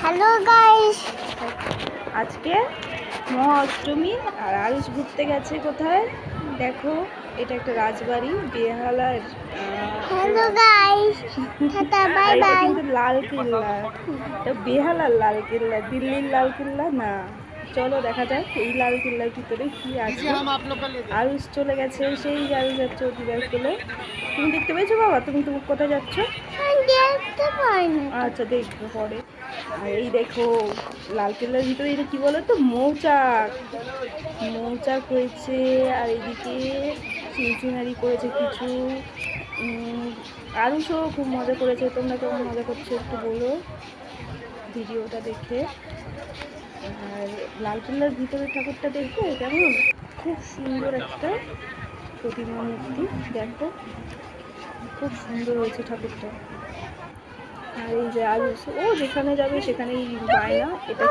Hello guys, আজকে মহা অষ্টমী আর আরুষ ঘুরতে গেছে কোথায় দেখো। এটা একটা রাজবাড়ি বেহালার। হ্যালো গাইস, টাটা বাই আর এটা বাই। কিন্তু লাল কেল্লা। এটা বেহালার লাল কেল্লা, দিল্লির লাল কেল্লা না। চলো দেখা যাক এই লাল কেল্লার ভিতরে কি আছে। আরুষ চলে গেছে, সেই আরুষ যাচ্ছে অধিকার কোলে। তুমি দেখতে পেয়েছো বাবা? তুমি কোথায় যাচ্ছ? দেখতে পাই না। আচ্ছা দেখবো পরে। আর এই দেখো লালকেল্লার ভিতরে এটা কি বলো তো, মৌচাক। মৌচাক হয়েছে আর এদিকে সিনসিনারি করেছে কিছু। আরুষও খুব মজা করেছে। তোমরা কেমন মজা করছো একটু বলো ভিডিওটা দেখে। আর লালকেল্লার ভিতরে ঠাকুরটা দেখবে কেমন, খুব সুন্দর একটা প্রতিমা মূর্তি। দেখো খুব সুন্দর হয়েছে ঠাকুরটা। আর এই যে আরুষ ও যেখানে যাবে সেখানেই বায়না। এটা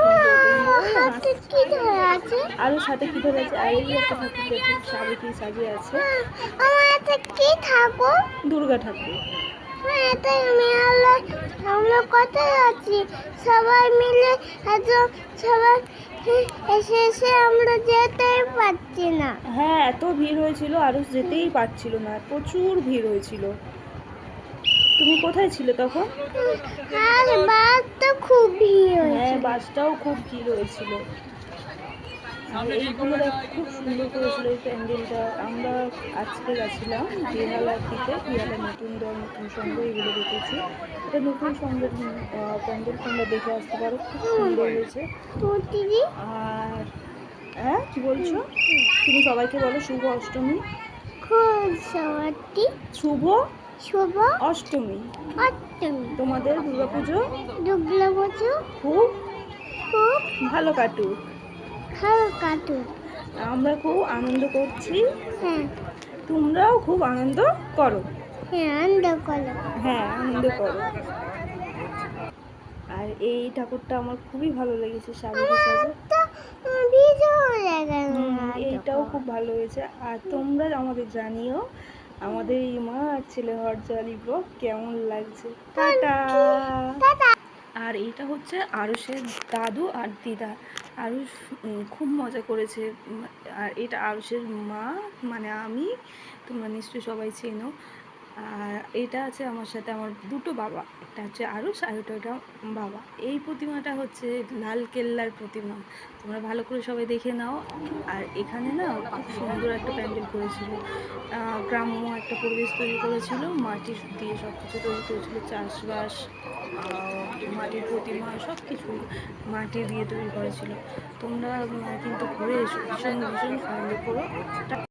হাতে কি ধরে আছে? আরুষ সাথে কি ধরে আছে? আর এই একটা ঠাকুর দেখো সাবেকি সাজিয়ে আছে। আমার হাতে কি ঠাকুর? দুর্গা ঠাকুর। এটা মেলা। আমরা কোথায় আছি? সবাই মিলে এত সবাই এসে এসে আমরা যেতেই পারছি না। হ্যাঁ এত ভিড় হয়েছিল, আরুষ যেতেই পারছিল না, প্রচুর ভিড় হয়েছিল। তুমি কোথায় ছিলে তখন? আর বাস তো খুব ভিড় হ্যাঁ হয়েছে। বাসটাও খুব ভিড় হয়েছিল। এইগুলো দেখ খুব সুন্দর করেছিল এই প্যান্ডেলটা। আমরা আজকে গেছিলাম বেহালার দিকে, বেহালা নতুন দল নতুন সঙ্গ এগুলো দেখেছি। এটা নতুন সঙ্গের প্যান্ডেল, তোমরা দেখে আসতে পারো, খুব সুন্দর হয়েছে। আর হ্যাঁ কি বলছো? তুমি সবাইকে বলো শুভ অষ্টমী। খুব সবাটি শুভ শুভ অষ্টমী। অষ্টমী। তোমাদের দুর্গাপুজো দুর্গা পুজো খুব খুব ভালো কাটুক। ভালো কাটুক। আমরা খুব আনন্দ করছি, হ্যাঁ তোমরাও খুব আনন্দ করো। হ্যাঁ, আনন্দ করো। হ্যাঁ আনন্দ করো। আর এই ঠাকুরটা আমার খুবই ভালো লেগেছে, সাবেকি সাজে। এইটাও খুব ভালো হয়েছে। আর তোমরা আমাদের জানিও আমাদের এই মা আর ছেলে হওয়ার জলি ব্লগ কেমন লাগছে। টাটা। আর এইটা হচ্ছে আরুষের দাদু আর দিদা। আরুষ খুব মজা করেছে। আর এটা আরুষের মা মানে আমি, তোমরা নিশ্চয়ই সবাই চেনো। আর এটা আছে আমার সাথে আমার দুটো বাবা, একটা হচ্ছে আরুষ আর ওটা বাবা। এই প্রতিমাটা হচ্ছে লাল কেল্লার প্রতিমা, তোমরা ভালো করে সবাই দেখে নাও। আর এখানে না খুব সুন্দর একটা প্যান্ডেল করেছিল, গ্রাম্য একটা পরিবেশ তৈরি করেছিল, মাটি দিয়ে সব কিছু তৈরি করেছিল, চাষবাস, মাটির প্রতিমা সব কিছু মাটি দিয়ে তৈরি করেছিল। তোমরা কিন্তু ঘুরে এসো, ভীষণ ভীষণ আনন্দ করো।